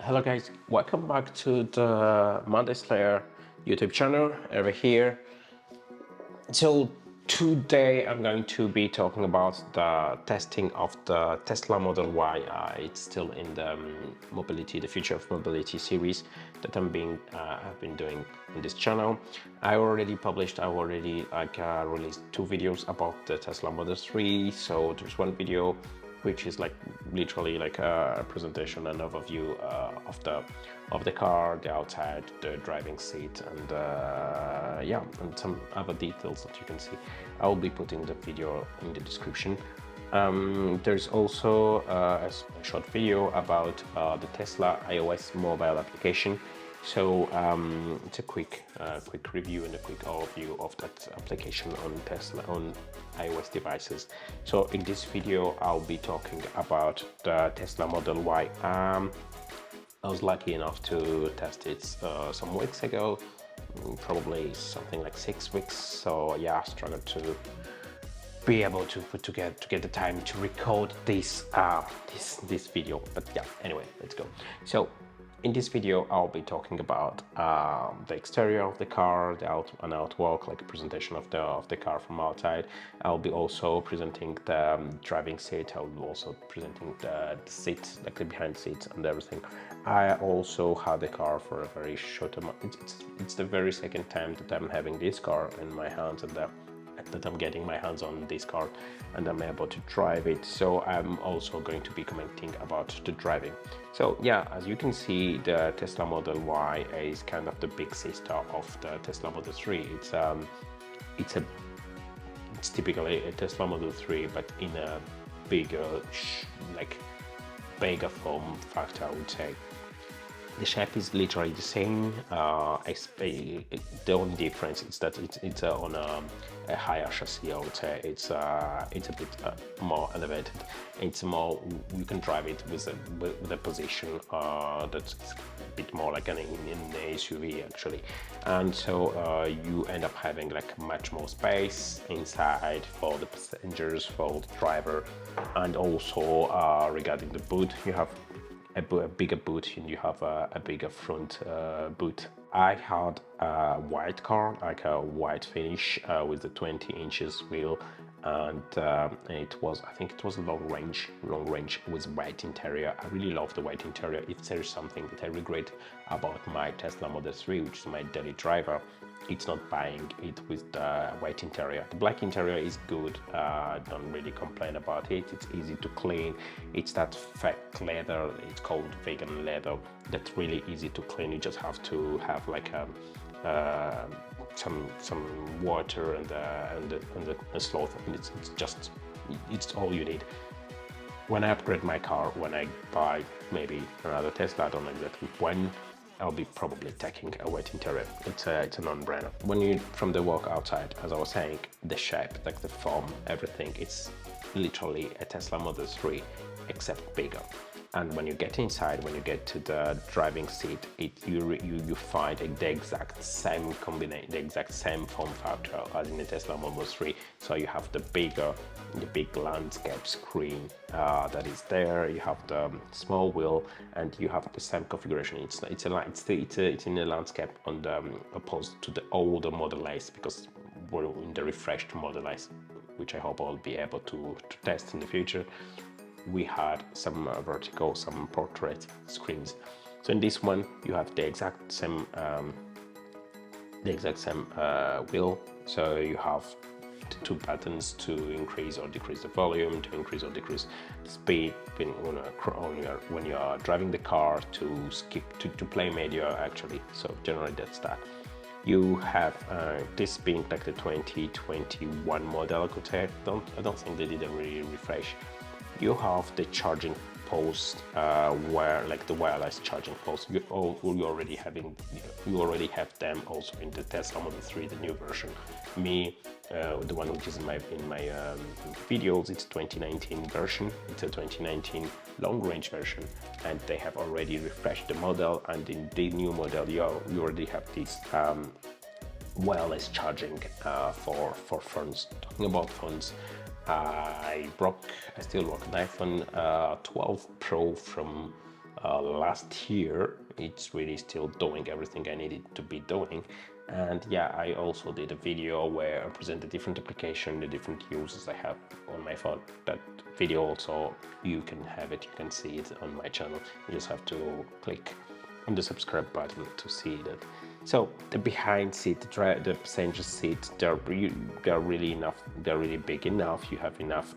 Hello guys, welcome back to the Monday Slayer YouTube channel over here. So today I'm going to be talking about the testing of the Tesla Model Y. It's still in the the future of mobility series that I've been doing in this channel. I already released two videos about the Tesla Model 3. So there's one video which is like literally like a presentation and overview of the car, the outside, the driving seat, and yeah, and some other details that you can see. I will be putting the video in the description. There's also a short video about the Tesla iOS mobile application. So it's a quick review and a quick overview of that application on Tesla on iOS devices. So in this video I'll be talking about the Tesla Model Y. I was lucky enough to test it some weeks ago, probably something like 6 weeks. So yeah, I struggled to be able to to get the time to record this video. But yeah, anyway, let's go. So in this video, I'll be talking about the exterior of the car, an outwalk, like a presentation of the car from outside. I'll be also presenting the driving seat. I'll be also presenting the seat, like the behind seat and everything. I also had the car for a very short amount. It's the very second time that I'm having this car in my hands, and that I'm getting my hands on this car and I'm able to drive it. So I'm also going to be commenting about the driving. So yeah, as you can see, the Tesla Model Y is kind of the big sister of the Tesla Model 3. It's typically a Tesla Model 3, but in a bigger form factor, I would say. The shape is literally the same. The only difference is that it's on a higher chassis. I would say it's a bit more elevated. It's more, you can drive it with a position that's a bit more like in an SUV actually, and so you end up having like much more space inside for the passengers, for the driver, and also regarding the boot, you have a bigger boot and you have a bigger front boot. I had a white car, like a white finish with the 20 inches wheel, and I think it was a long range with white interior. I really love the white interior. If there is something that I regret about my Tesla Model 3, which is my daily driver, it's not buying it with the white interior. The black interior is good. Don't really complain about it. It's easy to clean. It's that fake leather. It's called vegan leather. That's really easy to clean. You just have to have like some water and a sloth. And it's all you need. When I upgrade my car, when I buy maybe another Tesla, I don't know exactly when, I'll be probably taking a wet interior. It's a non-brainer. When you from the walk outside, as I was saying, the shape, like the form, everything, it's literally a Tesla Model 3 except bigger. And when you get inside, when you get to the driving seat, you find the exact same combination, the exact same form factor as in the Tesla Model 3. So you have the big landscape screen that is there. You have the small wheel, and you have the same configuration. It's in the landscape on the opposed to the older Model S, because we're in the refreshed Model S, which I hope I'll be able to test in the future. We had some vertical, some portrait screens. So in this one, you have the exact same wheel. So you have the two buttons to increase or decrease the volume, to increase or decrease the speed when you are driving the car, to skip to play media actually. So generally that's that. You have this being like the 2021 model. I don't think they did a really refresh. You have the charging post, where like the wireless charging post. You already have them also in the Tesla Model 3, the new version. The one which is in my videos, it's 2019 version. It's a 2019 long range version, and they have already refreshed the model. And in the new model, you already have this wireless charging for phones. Talking about phones, I still rock an iPhone 12 Pro from last year. It's really still doing everything I needed to be doing. And yeah, I also did a video where I present the different application, the different uses I have on my phone. That video also, you can have it, you can see it on my channel. You just have to click on the subscribe button to see that. So the behind seat, the passenger seat, they're really enough, they're really big enough. You have enough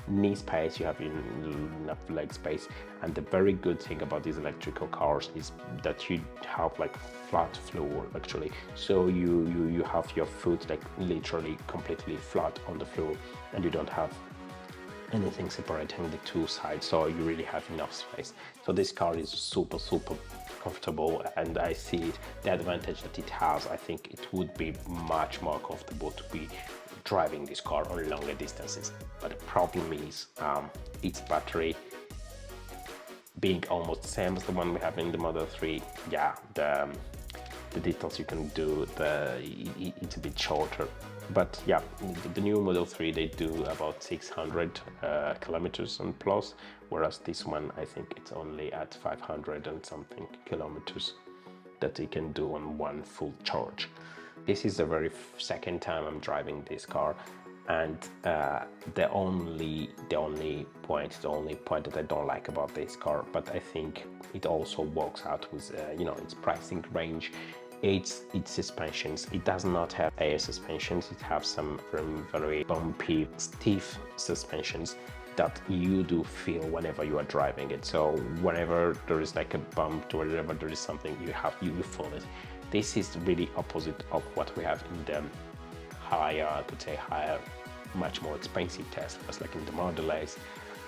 knee space, you have enough leg space. And the very good thing about these electrical cars is that you have like flat floor actually. So you have your foot like literally completely flat on the floor, and you don't have anything separating the two sides, so you really have enough space. So this car is super comfortable, and I see it, the advantage that it has. I think it would be much more comfortable to be driving this car on longer distances, but the problem is its battery being almost the same as the one we have in the Model 3. Yeah, the details you can do, it's a bit shorter. But yeah, the new Model 3, they do about 600 kilometers and plus, whereas this one, I think it's only at 500 and something kilometers that it can do on one full charge. This is the very second time I'm driving this car, and the only point that I don't like about this car, but I think it also works out with its pricing range. It's suspensions. It does not have air suspensions. It has some very bumpy, stiff suspensions that you do feel whenever you are driving it. So whenever there is like a bump or whenever there is something, you feel it. This is really opposite of what we have in the higher, much more expensive Teslas, like in the Model S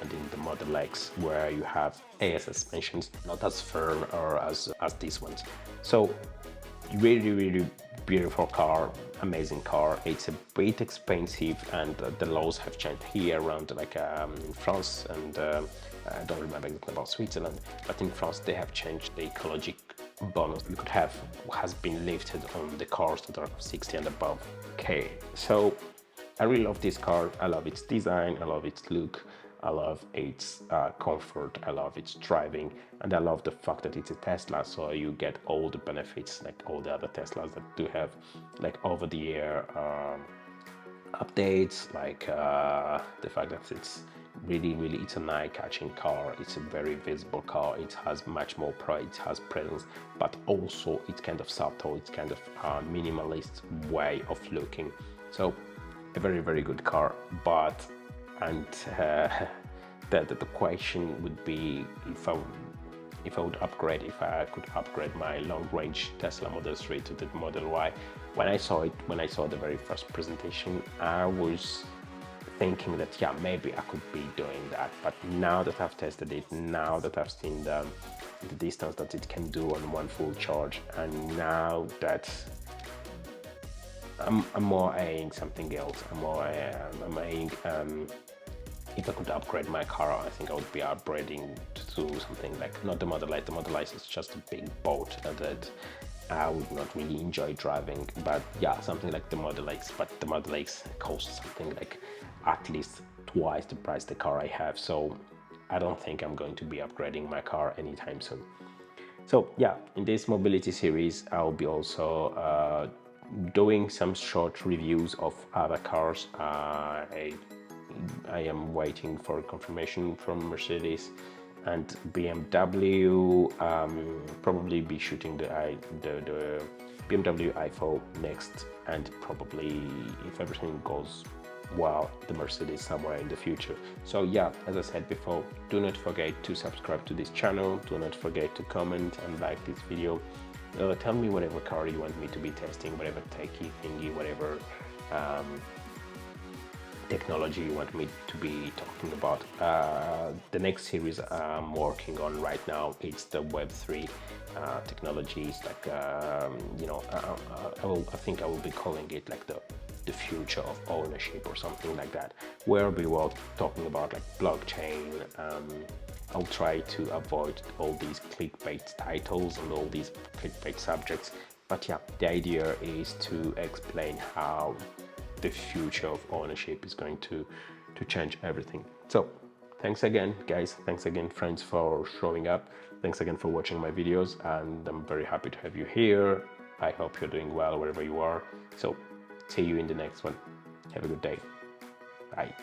and in the Model X, where you have air suspensions, not as firm or as these ones. So really beautiful car, amazing car. It's a bit expensive, and the laws have changed here around like in France, and I don't remember exactly about Switzerland, but in France they have changed the ecologic bonus you could have, has been lifted on the cars that are 60 and above K. So I really love this car. I love its design, I love its look, I love its comfort, I love its driving, and I love the fact that it's a Tesla, so you get all the benefits like all the other Teslas that do have like over-the-air updates, like the fact that it's really it's an eye-catching car, it's a very visible car, it has much more pride, it has presence, but also it's kind of subtle, it's kind of minimalist way of looking. So a very good car. But the question would be if I could upgrade my long-range Tesla Model 3 to the Model Y. When I saw the very first presentation, I was thinking that yeah, maybe I could be doing that. But now that I've tested it, now that I've seen the distance that it can do on one full charge, and now that I'm more eyeing something else. I'm eyeing if I could upgrade my car, I think I would be upgrading to something like not the Model 8. The Model 8 is just a big boat that I would not really enjoy driving. But yeah, something like the Model X. But the Model X costs something like at least twice the price the car I have. So I don't think I'm going to be upgrading my car anytime soon. So yeah, in this mobility series, I'll be also doing some short reviews of other cars. I am waiting for confirmation from Mercedes and BMW. Probably be shooting the BMW i4 next, and probably, if everything goes well, the Mercedes somewhere in the future. So yeah, as I said before, do not forget to subscribe to this channel, do not forget to comment and like this video. Tell me whatever car you want me to be testing, whatever techie thingy, whatever technology you want me to be talking about. The next series I'm working on right now, it's the Web3 technologies, like I think I will be calling it like the future of ownership or something like that, where we were talking about like blockchain. I'll try to avoid all these clickbait titles and all these clickbait subjects, but yeah, the idea is to explain how the future of ownership is going to change everything. So thanks again, guys. Thanks again, friends, for showing up. Thanks again for watching my videos, and I'm very happy to have you here. I hope you're doing well wherever you are. So see you in the next one. Have a good day. Bye.